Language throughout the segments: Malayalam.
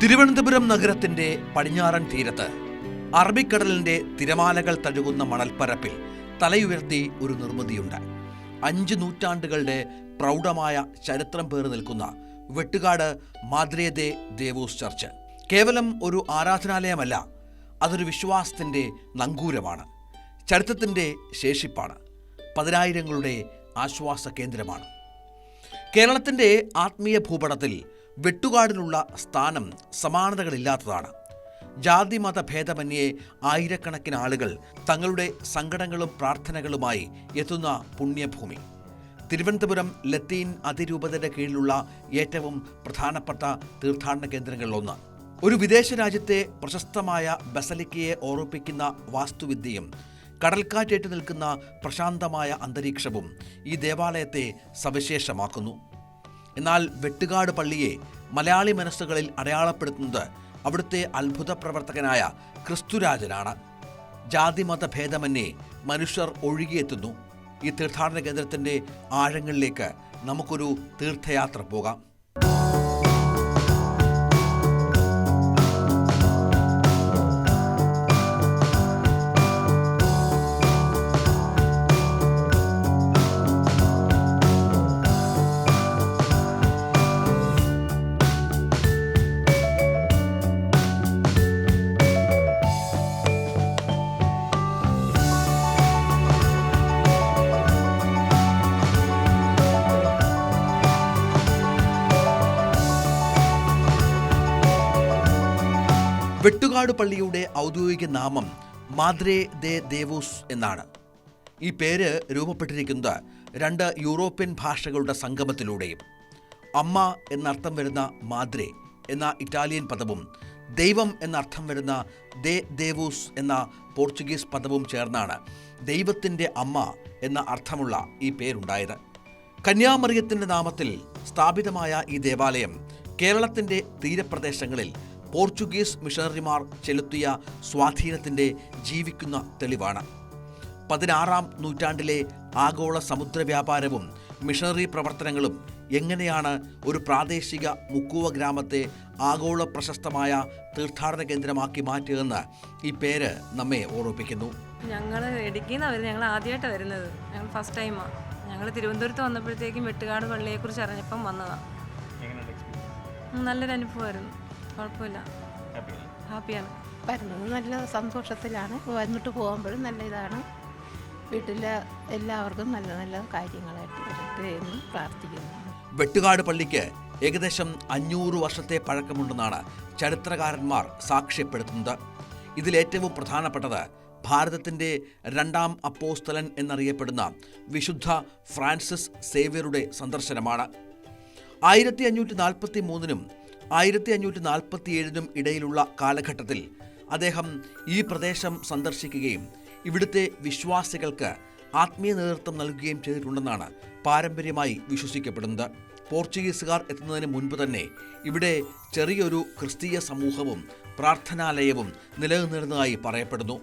തിരുവനന്തപുരം നഗരത്തിന്റെ പടിഞ്ഞാറൻ തീരത്ത് അറബിക്കടലിന്റെ തിരമാലകൾ തഴുകുന്ന മണൽപ്പരപ്പിൽ തലയുയർത്തി ഒരു നിർമ്മിതിയുണ്ട്. 5 നൂറ്റാണ്ടുകളുടെ പ്രൗഢമായ ചരിത്രം പേറി നിൽക്കുന്ന വെട്ടുകാട് മാദ്രേ ദേ ദേവൂസ് ചർച്ച് കേവലം ഒരു ആരാധനാലയമല്ല, അതൊരു വിശ്വാസത്തിന്റെ നങ്കൂരമാണ്, ചരിത്രത്തിന്റെ ശേഷിപ്പാണ്, പതിനായിരങ്ങളുടെ ആശ്വാസ കേന്ദ്രമാണ്. കേരളത്തിന്റെ ആത്മീയ ഭൂപടത്തിൽ വെട്ടുകാടിനുള്ള സ്ഥാനം സമാനതകളില്ലാത്തതാണ്. ജാതി മത ഭേദമന്യേ ആയിരക്കണക്കിന് ആളുകൾ തങ്ങളുടെ സങ്കടങ്ങളും പ്രാർത്ഥനകളുമായി എത്തുന്ന പുണ്യഭൂമി. തിരുവനന്തപുരം ലത്തീൻ അതിരൂപതയുടെ കീഴിലുള്ള ഏറ്റവും പ്രധാനപ്പെട്ട തീർത്ഥാടന കേന്ദ്രങ്ങളിലൊന്ന്. ഒരു വിദേശ രാജ്യത്തെ പ്രശസ്തമായ ബസലിക്കയെ ഓർമ്മിപ്പിക്കുന്ന വാസ്തുവിദ്യയും കടൽക്കാറ്റേറ്റ് നിൽക്കുന്ന പ്രശാന്തമായ അന്തരീക്ഷവും ഈ ദേവാലയത്തെ സവിശേഷമാക്കുന്നു. എന്നാൽ വെട്ടുകാട് പള്ളിയെ മലയാളി മനസ്സുകളിൽ അടയാളപ്പെടുത്തുന്നത് അവിടുത്തെ അത്ഭുത പ്രവർത്തകനായ ക്രിസ്തുരാജനാണ്. ജാതിമത ഭേദമന്യേ മനുഷ്യർ ഒഴുകിയെത്തുന്നു. ഈ തീർത്ഥാടന കേന്ദ്രത്തിൻ്റെ ആഴങ്ങളിലേക്ക് നമുക്കൊരു തീർത്ഥയാത്ര പോകാം. വെട്ടുകാട് പള്ളിയുടെ ഔദ്യോഗിക നാമം മാദ്രേ ദേ ദേവൂസ് എന്നാണ്. ഈ പേര് രൂപപ്പെട്ടിരിക്കുന്നത് 2 യൂറോപ്യൻ ഭാഷകളുടെ സംഗമത്തിലൂടെയും. അമ്മ എന്നർത്ഥം വരുന്ന മാദ്രേ എന്ന ഇറ്റാലിയൻ പദവും ദൈവം എന്നർത്ഥം വരുന്ന ദേ ദേവൂസ് എന്ന പോർച്ചുഗീസ് പദവും ചേർന്നാണ് ദൈവത്തിൻ്റെ അമ്മ എന്ന അർത്ഥമുള്ള ഈ പേരുണ്ടായത്. കന്യാമറിയത്തിൻ്റെ നാമത്തിൽ സ്ഥാപിതമായ ഈ ദേവാലയം കേരളത്തിൻ്റെ തീരപ്രദേശങ്ങളിൽ പോർച്ചുഗീസ് മിഷണറിമാർ ചെലുത്തിയ സ്വാധീനത്തിൻ്റെ ജീവിക്കുന്ന തെളിവാണ്. 16-ാം നൂറ്റാണ്ടിലെ ആഗോള സമുദ്ര വ്യാപാരവും മിഷണറി പ്രവർത്തനങ്ങളും എങ്ങനെയാണ് ഒരു പ്രാദേശിക മുക്കുവ ഗ്രാമത്തെ ആഗോള പ്രശസ്തമായ തീർത്ഥാടന കേന്ദ്രമാക്കി മാറ്റിയതെന്ന് ഈ പേര് നമ്മെ ഓർമ്മിപ്പിക്കുന്നു. ഞങ്ങൾ ഇടുക്കിന്നാണ് ഞങ്ങൾ ആദ്യമായിട്ടാണ് വരുന്നത്. ഞങ്ങൾ ഫസ്റ്റ് ടൈമാണ്. ഞങ്ങൾ തിരുവനന്തപുരത്ത് വന്നപ്പോഴത്തേക്കും വെട്ടുകാട് പള്ളിയെക്കുറിച്ച് അറിഞ്ഞപ്പം വന്നതാണ്. നല്ലൊരു അനുഭവമായിരുന്നു. കുഴപ്പമില്ല, ഹാപ്പിയാണ്. വരുന്നത് നല്ല സന്തോഷത്തിലാണ്. വന്നിട്ട് പോകുമ്പോഴും നല്ല ഇതാണ്. വീട്ടിലെ എല്ലാവർക്കും നല്ല നല്ല കാര്യങ്ങളായിട്ട് വരട്ടെ എന്ന് പ്രാർത്ഥിക്കുന്നു. വെട്ടുകാട് പള്ളിക്ക് ഏകദേശം 500 വർഷത്തെ പഴക്കമുണ്ടെന്നാണ് ചരിത്രകാരന്മാർ സാക്ഷ്യപ്പെടുത്തുന്നത്. ഇതിലേറ്റവും പ്രധാനപ്പെട്ടത് ഭാരതത്തിൻ്റെ 2ാം അപ്പോസ്തലൻ എന്നറിയപ്പെടുന്ന വിശുദ്ധ ഫ്രാൻസിസ് സേവ്യറുടെ സന്ദർശനമാണ്. 1543-നും 1547-നും ഇടയിലുള്ള കാലഘട്ടത്തിൽ അദ്ദേഹം ഈ പ്രദേശം സന്ദർശിക്കുകയും ഇവിടുത്തെ വിശ്വാസികൾക്ക് ആത്മീയ നേതൃത്വം നൽകുകയും ചെയ്തിട്ടുണ്ടെന്നാണ് പാരമ്പര്യമായി വിശ്വസിക്കപ്പെടുന്നത്. പോർച്ചുഗീസുകാർ എത്തുന്നതിന് മുൻപ് തന്നെ ഇവിടെ ചെറിയൊരു ക്രിസ്തീയ സമൂഹവും പ്രാർത്ഥനാലയവും നിലനിന്നിരുന്നതായി പറയപ്പെടുന്നു.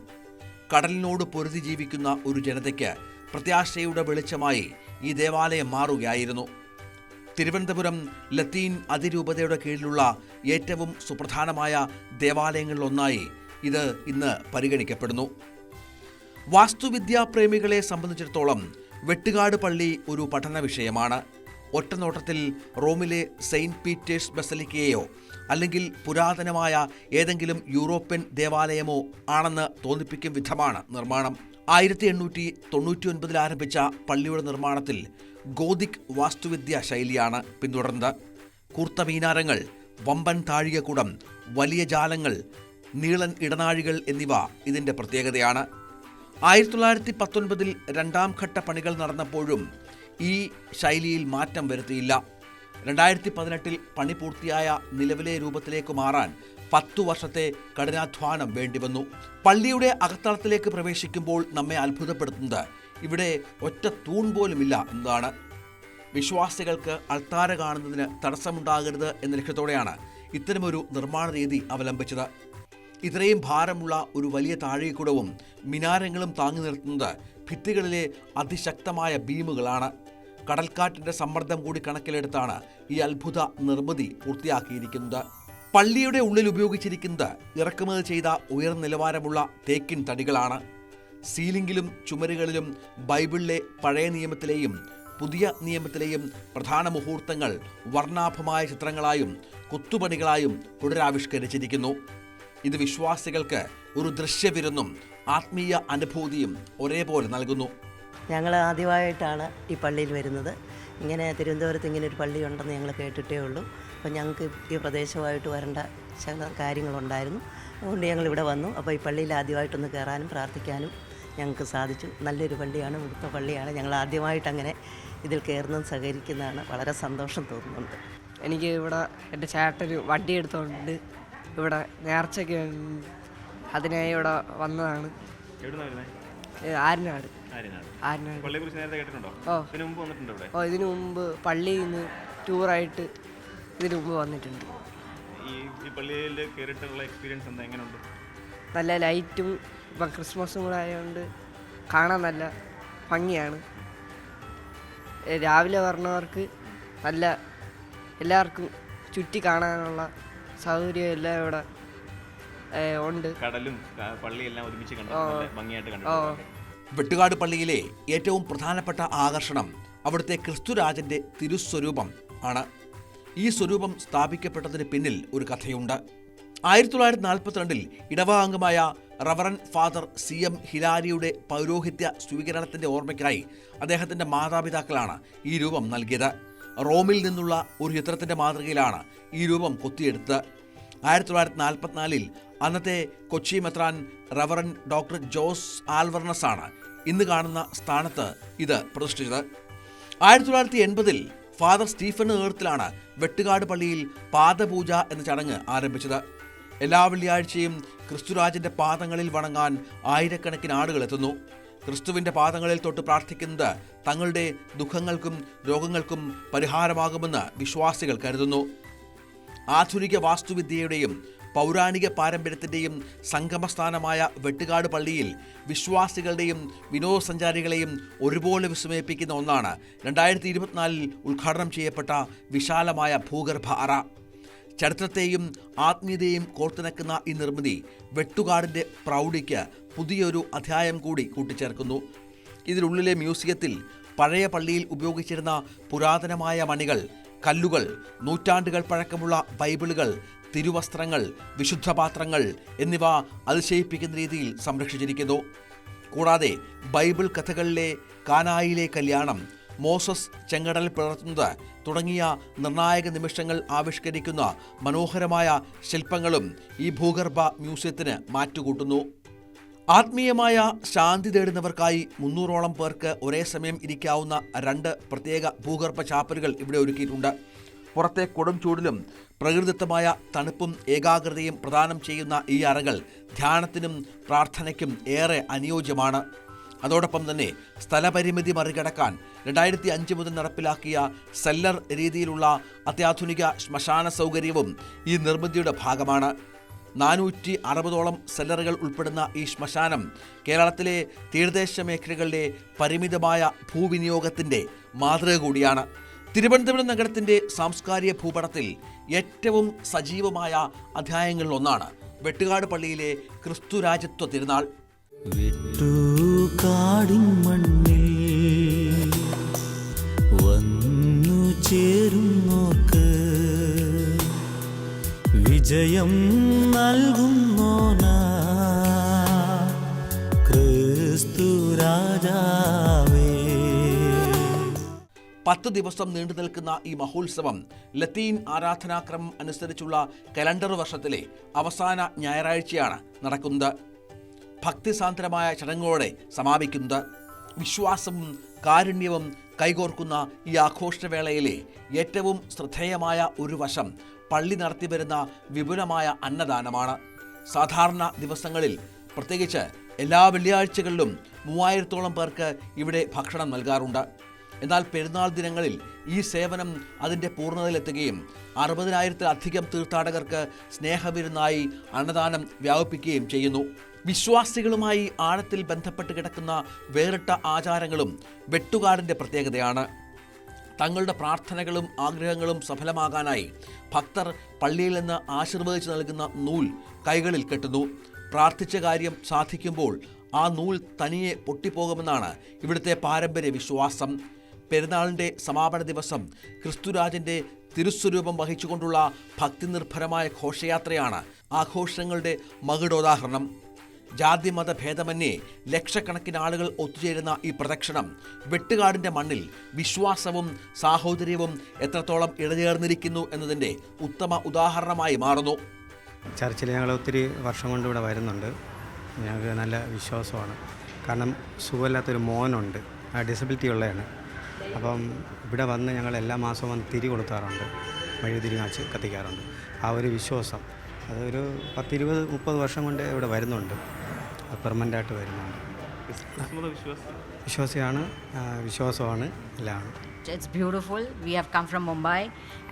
കടലിനോട് പൊരുതി ജീവിക്കുന്ന ഒരു ജനതയ്ക്ക് പ്രത്യാശയുടെ വെളിച്ചമായി ഈ ദേവാലയം മാറുകയായിരുന്നു. തിരുവനന്തപുരം ലത്തീൻ അതിരൂപതയുടെ കീഴിലുള്ള ഏറ്റവും സുപ്രധാനമായ ദേവാലയങ്ങളിലൊന്നായി ഇത് ഇന്ന് പരിഗണിക്കപ്പെടുന്നു. വാസ്തുവിദ്യാപ്രേമികളെ സംബന്ധിച്ചിടത്തോളം വെട്ടുകാട് പള്ളി ഒരു പഠന വിഷയമാണ്. ഒറ്റനോട്ടത്തിൽ റോമിലെ സെയിൻറ്റ് പീറ്റേഴ്സ് ബസലിക്കയെയോ അല്ലെങ്കിൽ പുരാതനമായ ഏതെങ്കിലും യൂറോപ്യൻ ദേവാലയമോ ആണെന്ന് തോന്നിപ്പിക്കും വിധമാണ് നിർമ്മാണം. 1899 ആരംഭിച്ച പള്ളിയുടെ നിർമ്മാണത്തിൽ ഗോതിക് വാസ്തുവിദ്യ ശൈലിയാണ് പിന്തുടർന്നത്. കൂർത്ത മീനാരങ്ങൾ, വമ്പൻ താഴികക്കുടം, വലിയ ജാലങ്ങൾ, നീളൻ ഇടനാഴികൾ എന്നിവ ഇതിൻ്റെ പ്രത്യേകതയാണ്. 1919 2ാം ഘട്ട പണികൾ നടന്നപ്പോഴും ഈ ശൈലിയിൽ മാറ്റം വരുത്തിയില്ല. 2018 പണി പൂർത്തിയായ നിലവിലെ രൂപത്തിലേക്ക് മാറാൻ 10 വർഷത്തെ കഠിനാധ്വാനം വേണ്ടിവന്നു. പള്ളിയുടെ അകത്തളത്തിലേക്ക് പ്രവേശിക്കുമ്പോൾ നമ്മെ അത്ഭുതപ്പെടുത്തുന്നത് ഇവിടെ ഒറ്റ തൂൺ പോലുമില്ല എന്നതാണ്. വിശ്വാസികൾക്ക് അൾത്താര കാണുന്നതിന് തടസ്സമുണ്ടാകരുത് എന്ന ലക്ഷ്യത്തോടെയാണ് ഇത്തരമൊരു നിർമ്മാണ രീതി അവലംബിച്ചത്. ഇത്രയും ഭാരമുള്ള ഒരു വലിയ താഴികക്കുടവും മിനാരങ്ങളും താങ്ങി നിർത്തുന്നത് ഭിത്തികളിലെ അതിശക്തമായ ബീമുകളാണ്. കടൽക്കാറ്റിൻ്റെ സമ്മർദ്ദം കൂടി കണക്കിലെടുത്താണ് ഈ അത്ഭുത നിർമ്മിതി പൂർത്തിയാക്കിയിരിക്കുന്നത്. പള്ളിയുടെ ഉള്ളിൽ ഉപയോഗിച്ചിരിക്കുന്നത് ഇറക്കുമതി ചെയ്ത ഉയർന്ന നിലവാരമുള്ള തേക്കിൻ തടികളാണ്. സീലിംഗിലും ചുമരുകളിലും ബൈബിളിലെ പഴയ നിയമത്തിലെയും പുതിയ നിയമത്തിലെയും പ്രധാന മുഹൂർത്തങ്ങൾ വർണ്ണാഭമായ ചിത്രങ്ങളായും കൊത്തുപണികളായും പുനരാവിഷ്കരിച്ചിരിക്കുന്നു. ഇത് വിശ്വാസികൾക്ക് ഒരു ദൃശ്യവിരുന്നും ആത്മീയ അനുഭൂതിയും ഒരേപോലെ നൽകുന്നു. ഞങ്ങൾ ആദ്യമായിട്ടാണ് ഈ പള്ളിയിൽ വരുന്നത്. ഇങ്ങനെ തിരുവനന്തപുരത്ത് ഇങ്ങനെ ഒരു പള്ളി ഉണ്ടെന്ന് ഞങ്ങൾ കേട്ടിട്ടേ ഉള്ളൂ. അപ്പോൾ ഞങ്ങൾക്ക് ഈ പ്രദേശമായിട്ട് വരേണ്ട ചില കാര്യങ്ങളുണ്ടായിരുന്നു. അതുകൊണ്ട് ഞങ്ങളിവിടെ വന്നു. അപ്പോൾ ഈ പള്ളിയിൽ ആദ്യമായിട്ടൊന്ന് കയറാനും പ്രാർത്ഥിക്കാനും ഞങ്ങൾക്ക് സാധിച്ചു. നല്ലൊരു പള്ളിയാണ്, ഇവിടുത്തെ പള്ളിയാണ്. ഞങ്ങൾ ആദ്യമായിട്ട് അങ്ങനെ ഇതിൽ കയറുന്നതും സഹകരിക്കുന്നതാണ്. വളരെ സന്തോഷം തോന്നുന്നുണ്ട്. എനിക്ക് ഇവിടെ എൻ്റെ ചേട്ടന് വണ്ടി എടുത്തുകൊണ്ട് ഇവിടെ നേർച്ചയ്ക്ക് അതിനായി ഇവിടെ വന്നതാണ്. ആര്യനാട്. ഇതിനു മുമ്പ് പള്ളിയിൽ നിന്ന് ടൂറായിട്ട് ഇതിനു മുമ്പ് വന്നിട്ടുണ്ട്. നല്ല ലൈറ്റും ഇപ്പം ക്രിസ്മസും കൂടെ ആയതുകൊണ്ട് കാണാൻ നല്ല ഭംഗിയാണ്. രാവിലെ വരണവർക്ക് നല്ല എല്ലാവർക്കും ചുറ്റി കാണാനുള്ള സൗകര്യം എല്ലാം ഇവിടെ ഉണ്ട്. കടലും പള്ളിയെല്ലാം ഒരുമിച്ച് ഭംഗിയായിട്ട് കണ്ടു. വെട്ടുകാട് പള്ളിയിലെ ഏറ്റവും പ്രധാനപ്പെട്ട ആകർഷണം അവിടുത്തെ ക്രിസ്തുരാജന്റെ തിരുസ്വരൂപം ആണ്. ഈ സ്വരൂപം സ്ഥാപിക്കപ്പെട്ടതിന് പിന്നിൽ ഒരു കഥയുണ്ട്. 1942 ഇടവകാംഗമായ റവറൻ ഫാദർ CM ഹിലാരിയുടെ പൗരോഹിത്യ സ്വീകരണത്തിന്റെ ഓർമ്മയ്ക്കായി അദ്ദേഹത്തിന്റെ മാതാപിതാക്കളാണ് ഈ രൂപം നൽകിയത്. റോമിൽ നിന്നുള്ള ഒരു ചിത്രത്തിന്റെ മാതൃകയിലാണ് ഈ രൂപം കൊത്തിയെടുത്തത്. 1944 അന്നത്തെ കൊച്ചി മെത്രാൻ റവറൻ ഡോക്ടർ ജോസ് ആൽവർണസ് ആണ് ഇന്ന് കാണുന്ന സ്ഥാനത്ത് ഇത് പ്രതിഷ്ഠിച്ചത്. 1980 ഫാദർ സ്റ്റീഫന്റെ നേതൃത്വത്തിലാണ് വെട്ടുകാട് പള്ളിയിൽ പാദപൂജ എന്ന ചടങ്ങ് ആരംഭിച്ചത്. എല്ലാ വെള്ളിയാഴ്ചയും ക്രിസ്തുരാജന്റെ പാദങ്ങളിൽ വണങ്ങാൻ ആയിരക്കണക്കിന് ആളുകൾ എത്തുന്നു. ക്രിസ്തുവിന്റെ പാദങ്ങളിൽ തൊട്ട് പ്രാർത്ഥിക്കുന്നത് തങ്ങളുടെ ദുഃഖങ്ങൾക്കും രോഗങ്ങൾക്കും പരിഹാരമാകുമെന്ന് വിശ്വാസികൾ കരുതുന്നു. ആധുനിക വാസ്തുവിദ്യയുടെയും പൗരാണിക പാരമ്പര്യത്തിൻ്റെയും സംഗമസ്ഥാനമായ വെട്ടുകാട് പള്ളിയിൽ വിശ്വാസികളുടെയും വിനോദസഞ്ചാരികളെയും ഒരുപോലെ വിസ്മയിപ്പിക്കുന്ന ഒന്നാണ് 2024 ഉദ്ഘാടനം ചെയ്യപ്പെട്ട വിശാലമായ ഭൂഗർഭ അറ. ചരിത്രത്തെയും ആത്മീയതയും കോർത്തിണക്കുന്ന ഈ നിർമ്മിതി വെട്ടുകാടിൻ്റെ പ്രൗഢിക്ക് പുതിയൊരു അധ്യായം കൂടി കൂട്ടിച്ചേർക്കുന്നു. ഇതിനുള്ളിലെ മ്യൂസിയത്തിൽ പഴയ പള്ളിയിൽ ഉപയോഗിച്ചിരുന്ന പുരാതനമായ മണികൾ, കല്ലുകൾ, നൂറ്റാണ്ടുകൾ പഴക്കമുള്ള ബൈബിളുകൾ, തിരുവസ്ത്രങ്ങൾ, വിശുദ്ധപാത്രങ്ങൾ എന്നിവ അതിശയിപ്പിക്കുന്ന രീതിയിൽ സംരക്ഷിച്ചിരിക്കുന്നു. കൂടാതെ ബൈബിൾ കഥകളിലെ കാനായിലെ കല്യാണം, മോസസ് ചെങ്കടൽ പിളർത്തുന്നത് തുടങ്ങിയ നിർണായക നിമിഷങ്ങൾ ആവിഷ്കരിക്കുന്ന മനോഹരമായ ശില്പങ്ങളും ഈ ഭൂഗർഭ മ്യൂസിയത്തിന് മാറ്റുകൂട്ടുന്നു. ആത്മീയമായ ശാന്തി തേടുന്നവർക്കായി 300ഓളം പേർക്ക് ഒരേ സമയം ഇരിക്കാവുന്ന 2 പ്രത്യേക ഭൂഗർഭ ചാപ്പലുകൾ ഇവിടെ ഒരുക്കിയിട്ടുണ്ട്. പുറത്തെ കൊടും ചൂടിലും പ്രകൃതിദത്തമായ തണുപ്പും ഏകാഗ്രതയും പ്രദാനം ചെയ്യുന്ന ഈ അറകൾ ധ്യാനത്തിനും പ്രാർത്ഥനയ്ക്കും ഏറെ അനുയോജ്യമാണ്. അതോടൊപ്പം തന്നെ സ്ഥലപരിമിതി മറികടക്കാൻ 2005 മുതൽ നടപ്പിലാക്കിയ സെല്ലർ രീതിയിലുള്ള അത്യാധുനിക ശ്മശാന സൗകര്യവും ഈ നിർമ്മിതിയുടെ ഭാഗമാണ്. 460ഓളം സെല്ലറുകൾ ഉൾപ്പെടുന്ന ഈ ശ്മശാനം കേരളത്തിലെ തീരദേശ മേഖലകളിലെ പരിമിതമായ ഭൂവിനിയോഗത്തിൻ്റെ മാതൃക കൂടിയാണ്. തിരുവനന്തപുരം നഗരത്തിൻ്റെ സാംസ്കാരിക ഭൂപടത്തിൽ ഏറ്റവും സജീവമായ അധ്യായങ്ങളിലൊന്നാണ് വെട്ടുകാട് പള്ളിയിലെ ക്രിസ്തുരാജത്വ തിരുനാൾ. വെട്ടുകാടിൻ മണ്ണിൽ വന്നു ചേരുന്നോർക്ക് വിജയം നൽകുന്നോനാ ക്രിസ്തു രാജാവേ. 10 ദിവസം നീണ്ടു നിൽക്കുന്ന ഈ മഹോത്സവം ലത്തീൻ ആരാധനാക്രമം അനുസരിച്ചുള്ള കലണ്ടർ വർഷത്തിലെ അവസാന ഞായറാഴ്ചയാണ് നടക്കുന്നത്. ഭക്തിസാന്ദ്രമായ ചടങ്ങുകളോടെ സമാപിക്കുന്നത്. വിശ്വാസവും കാരുണ്യവും കൈകോർക്കുന്ന ഈ ആഘോഷവേളയിലെ ഏറ്റവും ശ്രദ്ധേയമായ ഒരു വശം പള്ളി നടത്തിവരുന്ന വിപുലമായ അന്നദാനമാണ്. സാധാരണ ദിവസങ്ങളിൽ, പ്രത്യേകിച്ച് എല്ലാ വെള്ളിയാഴ്ചകളിലും 3000ഓളം പേർക്ക് ഇവിടെ ഭക്ഷണം നൽകാറുണ്ട്. എന്നാൽ പെരുന്നാൾ ദിനങ്ങളിൽ ഈ സേവനം അതിൻ്റെ പൂർണ്ണതയിലെത്തുകയും 60,000-ലധികം തീർത്ഥാടകർക്ക് സ്നേഹവിരുന്നായി അന്നദാനം വ്യാപിപ്പിക്കുകയും ചെയ്യുന്നു. വിശ്വാസികളുമായി ആഴത്തിൽ ബന്ധപ്പെട്ട് കിടക്കുന്ന വേറിട്ട ആചാരങ്ങളും വെട്ടുകാടിൻ്റെ പ്രത്യേകതയാണ്. തങ്ങളുടെ പ്രാർത്ഥനകളും ആഗ്രഹങ്ങളും സഫലമാകാനായി ഭക്തർ പള്ളിയിൽ നിന്ന് ആശീർവദിച്ച് നൽകുന്ന നൂൽ കൈകളിൽ കെട്ടുന്നു. പ്രാർത്ഥിച്ച കാര്യം സാധിക്കുമ്പോൾ ആ നൂൽ തനിയെ പൊട്ടിപ്പോകുമെന്നാണ് ഇവിടുത്തെ പാരമ്പര്യ വിശ്വാസം. പെരുന്നാളിൻ്റെ സമാപന ദിവസം ക്രിസ്തുരാജൻ്റെ തിരുസ്വരൂപം വഹിച്ചുകൊണ്ടുള്ള ഭക്തിനിർഭരമായ ഘോഷയാത്രയാണ് ആഘോഷങ്ങളുടെ മകുടോദാഹരണം. ജാതിമത ഭേദമന്യേ ലക്ഷക്കണക്കിന് ആളുകൾ ഒത്തുചേരുന്ന ഈ പ്രദക്ഷിണം വെട്ടുകാടിൻ്റെ മണ്ണിൽ വിശ്വാസവും സാഹോദര്യവും എത്രത്തോളം ഇഴചേർന്നിരിക്കുന്നു എന്നതിൻ്റെ ഉത്തമ ഉദാഹരണമായി മാറുന്നു. ചർച്ചിൽ ഞങ്ങൾ ഒത്തിരി വർഷം കൊണ്ട് ഇവിടെ വരുന്നുണ്ട്. ഞങ്ങൾക്ക് നല്ല വിശ്വാസമാണ്. കാരണം സുഖമില്ലാത്തൊരു മോനുണ്ട്, ഡിസബിലിറ്റി ഉള്ളതാണ്. അപ്പം ഇവിടെ വന്ന് ഞങ്ങൾ എല്ലാ മാസവും വന്ന് തിരി കൊടുക്കാറുണ്ട്, മെഴുകുതിരി കാച്ച് കത്തിക്കാറുണ്ട്. ആ ഒരു വിശ്വാസം അതൊരു 10-20-30 വർഷം കൊണ്ട് ഇവിടെ വരുന്നുണ്ട്, പെർമനൻ്റായിട്ട് വരുന്നുണ്ട്. വിശ്വാസിയാണ്, വിശ്വാസമാണ് എല്ലാം. It's beautiful. We have come from Mumbai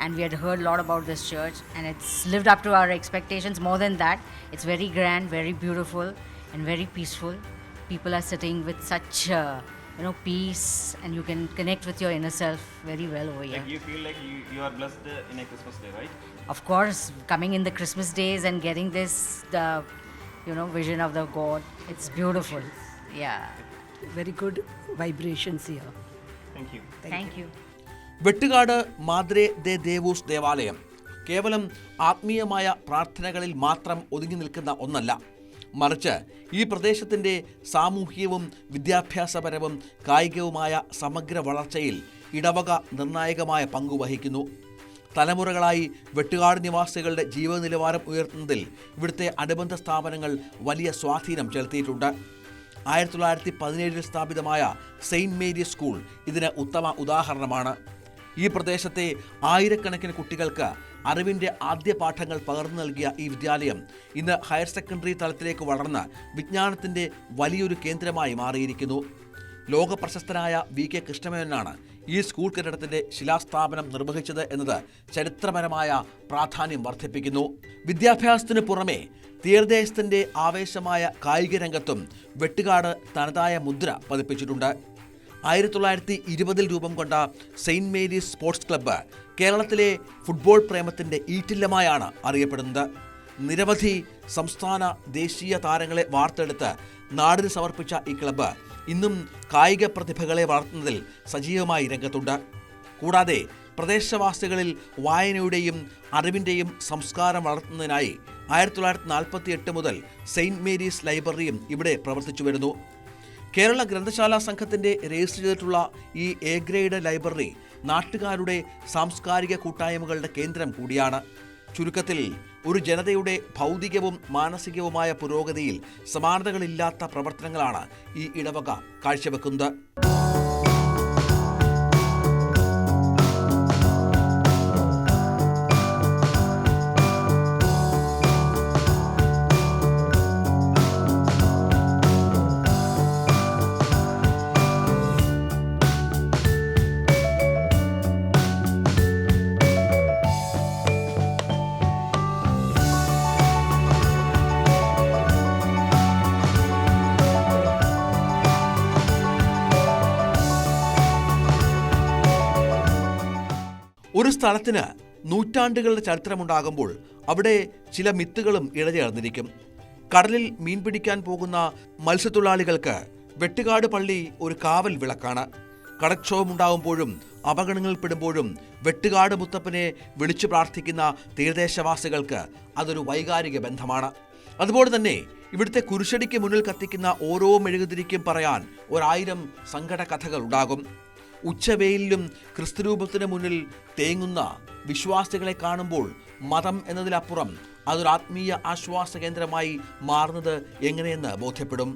and we had heard a lot about this church and it's lived up to our expectations. More than that, it's very grand, very beautiful and very peaceful. People are sitting with such peace and you can connect with your inner self very well over here. Like you feel like you are blessed in a Christmas day, right? Of course, coming in the Christmas days and getting this the vision of the God, it's beautiful. Yeah. Very good vibrations here. Thank you. Vettukad മാദ്രേ ദേ ദേവൂസ് ദേവാലയം കേവലം ആത്മീയമായ പ്രാർത്ഥനകളിൽ മാത്രം ഒതുങ്ങി നിൽക്കുന്ന ഒന്നല്ല, മറിച്ച് ഈ പ്രദേശത്തിൻ്റെ സാമൂഹികവും വിദ്യാഭ്യാസപരവും കായികവുമായ സമഗ്ര വളർച്ചയിൽ ഇടവക നിർണായകമായ പങ്കുവഹിക്കുന്നു. തലമുറകളായി വെട്ടുകാട് നിവാസികളുടെ ജീവിത നിലവാരം ഉയർത്തുന്നതിൽ ഇവിടുത്തെ അനുബന്ധ സ്ഥാപനങ്ങൾ വലിയ സ്വാധീനം ചെലുത്തിയിട്ടുണ്ട്. 1917 സ്ഥാപിതമായ സെയിൻറ്റ് മേരീസ് സ്കൂൾ ഇതിന് ഉത്തമ ഉദാഹരണമാണ്. ഈ പ്രദേശത്തെ ആയിരക്കണക്കിന് കുട്ടികൾക്ക് അറിവിൻ്റെ ആദ്യ പാഠങ്ങൾ പകർന്നു നൽകിയ ഈ വിദ്യാലയം ഇന്ന് ഹയർ സെക്കൻഡറി തലത്തിലേക്ക് വളർന്ന് വിജ്ഞാനത്തിൻ്റെ വലിയൊരു കേന്ദ്രമായി മാറിയിരിക്കുന്നു. ലോകപ്രശസ്തനായ VK കൃഷ്ണമേനോനാണ് ഈ സ്കൂൾ കെട്ടിടത്തിൻ്റെ ശിലാസ്ഥാപനം നിർവഹിച്ചത് എന്നത് ചരിത്രപരമായ പ്രാധാന്യം വർദ്ധിപ്പിക്കുന്നു. വിദ്യാഭ്യാസത്തിന് പുറമെ തീരദേശത്തിൻ്റെ ആവേശമായ കായിക രംഗത്തും വെട്ടുകാട് തനതായ മുദ്ര പതിപ്പിച്ചിട്ടുണ്ട്. 1920 രൂപം കൊണ്ട സെയിൻറ്റ് മേരീസ് സ്പോർട്സ് ക്ലബ്ബ് കേരളത്തിലെ ഫുട്ബോൾ പ്രേമത്തിൻ്റെ ഈറ്റില്ലമായാണ് അറിയപ്പെടുന്നത്. നിരവധി സംസ്ഥാന ദേശീയ താരങ്ങളെ വാർത്തെടുത്ത് നാടിന് സമർപ്പിച്ച ഈ ക്ലബ്ബ് ഇന്നും കായിക പ്രതിഭകളെ വളർത്തുന്നതിൽ സജീവമായി രംഗത്തുണ്ട്. കൂടാതെ പ്രദേശവാസികളിൽ വായനയുടെയും അറിവിൻ്റെയും സംസ്കാരം വളർത്തുന്നതിനായി 1948 മുതൽ സെയിൻറ്റ് മേരീസ് ലൈബ്രറിയും ഇവിടെ പ്രവർത്തിച്ചു വരുന്നു. കേരള ഗ്രന്ഥശാല സംഘത്തിൻ്റെ രജിസ്റ്റർ ചെയ്തിട്ടുള്ള ഈ A ഗ്രേഡ് ലൈബ്രറി നാട്ടുകാരുടെ സാംസ്കാരിക കൂട്ടായ്മകളുടെ കേന്ദ്രം കൂടിയാണ്. ചുരുക്കത്തിൽ ഒരു ജനതയുടെ ഭൗതികവും മാനസികവുമായ പുരോഗതിയിൽ സമാനതകളില്ലാത്ത പ്രവർത്തനങ്ങളാണ് ഈ ഇടവക കാഴ്ചവെക്കുന്നത്. ഒരു സ്ഥലത്തിന് നൂറ്റാണ്ടുകളുടെ ചരിത്രമുണ്ടാകുമ്പോൾ അവിടെ ചില മിത്തുകളും ഇഴചേർന്നിരിക്കും. കടലിൽ മീൻ പിടിക്കാൻ പോകുന്ന മത്സ്യത്തൊഴിലാളികൾക്ക് വെട്ടുകാട് പള്ളി ഒരു കാവൽ വിളക്കാണ്. കടക്ഷോഭമുണ്ടാകുമ്പോഴും അപകടങ്ങളിൽപ്പെടുമ്പോഴും വെട്ടുകാട് മുത്തപ്പനെ വിളിച്ചു പ്രാർത്ഥിക്കുന്ന തീരദേശവാസികൾക്ക് അതൊരു വൈകാരിക ബന്ധമാണ്. അതുപോലെ തന്നെ ഇവിടുത്തെ കുരിശടിക്ക് മുന്നിൽ കത്തിക്കുന്ന ഓരോ മെഴുകുതിരിക്കും പറയാൻ 1000 സങ്കട കഥകൾ ഉണ്ടാകും. ഉച്ചവെയിലും ക്രിസ്തുരൂപത്തിന് മുന്നിൽ തേങ്ങുന്ന വിശ്വാസികളെ കാണുമ്പോൾ മതം എന്നതിലപ്പുറം അതൊരു ആത്മീയ ആശ്വാസ കേന്ദ്രമായി മാറുന്നത് എങ്ങനെയെന്ന് ബോധ്യപ്പെടും.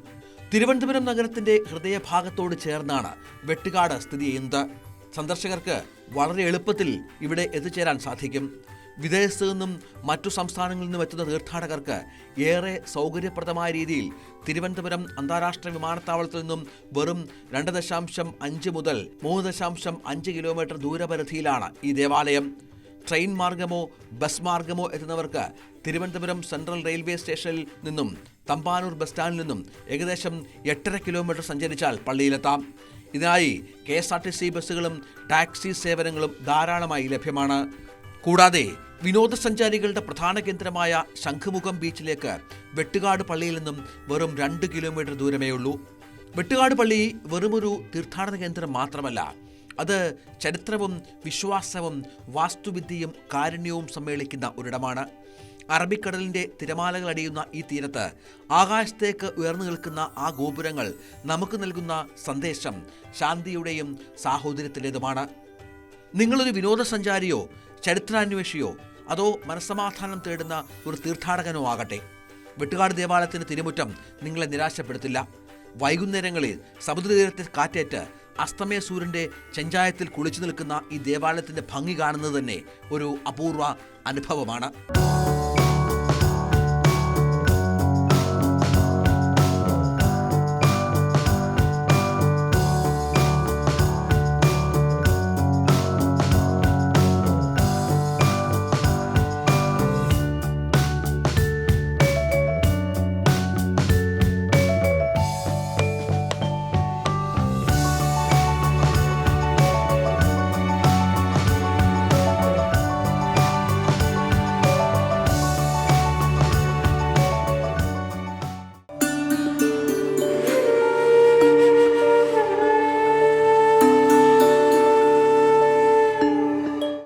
തിരുവനന്തപുരം നഗരത്തിൻ്റെ ഹൃദയഭാഗത്തോട് ചേർന്നാണ് വെട്ടുകാട് സ്ഥിതി ചെയ്യുന്നത്. സന്ദർശകർക്ക് വളരെ എളുപ്പത്തിൽ ഇവിടെ എത്തിച്ചേരാൻ സാധിക്കും. വിദേശത്തു നിന്നും മറ്റു സംസ്ഥാനങ്ങളിൽ നിന്നും എത്തുന്ന തീർത്ഥാടകർക്ക് ഏറെ സൗകര്യപ്രദമായ രീതിയിൽ തിരുവനന്തപുരം അന്താരാഷ്ട്ര വിമാനത്താവളത്തിൽ നിന്നും വെറും 2.5 മുതൽ 3.5 കിലോമീറ്റർ ദൂരപരിധിയിലാണ് ഈ ദേവാലയം. ട്രെയിൻ മാർഗമോ ബസ് മാർഗമോ എത്തുന്നവർക്ക് തിരുവനന്തപുരം സെൻട്രൽ റെയിൽവേ സ്റ്റേഷനിൽ നിന്നും തമ്പാനൂർ ബസ് സ്റ്റാൻഡിൽ നിന്നും ഏകദേശം 8.5 കിലോമീറ്റർ സഞ്ചരിച്ചാൽ പള്ളിയിലെത്താം. ഇതിനായി KSRTC ബസ്സുകളും ടാക്സി സേവനങ്ങളും ധാരാളമായി ലഭ്യമാണ്. കൂടാതെ വിനോദസഞ്ചാരികളുടെ പ്രധാന കേന്ദ്രമായ ശംഖുമുഖം ബീച്ചിലേക്ക് വെട്ടുകാട് പള്ളിയിൽ നിന്നും വെറും 2 കിലോമീറ്റർ ദൂരമേ ഉള്ളൂ. വെട്ടുകാട് പള്ളി വെറുമൊരു തീർത്ഥാടന കേന്ദ്രം മാത്രമല്ല, അത് ചരിത്രവും വിശ്വാസവും വാസ്തുവിദ്യയും കാരുണ്യവും സമ്മേളിക്കുന്ന ഒരിടമാണ്. അറബിക്കടലിൻ്റെ തിരമാലകൾ അടിയുന്ന ഈ തീരത്ത് ആകാശത്തേക്ക് ഉയർന്നു നിൽക്കുന്ന ആ ഗോപുരങ്ങൾ നമുക്ക് നൽകുന്ന സന്ദേശം ശാന്തിയുടെയും സാഹോദര്യത്തിൻ്റെതുമാണ്. നിങ്ങളൊരു വിനോദസഞ്ചാരിയോ ചരിത്രാന്വേഷിയോ അതോ മനസ്സമാധാനം തേടുന്ന ഒരു തീർത്ഥാടകനോ ആകട്ടെ, വെട്ടുകാട് ദേവാലയത്തിന് തിരുമുറ്റം നിങ്ങളെ നിരാശപ്പെടുത്തില്ല. വൈകുന്നേരങ്ങളിൽ സമുദ്രതീരത്തെ കാറ്റേറ്റ് അസ്തമയ സൂര്യൻ്റെ ചെഞ്ചായത്തിൽ കുളിച്ചു നിൽക്കുന്ന ഈ ദേവാലയത്തിൻ്റെ ഭംഗി കാണുന്നത് തന്നെ ഒരു അപൂർവ അനുഭവമാണ്.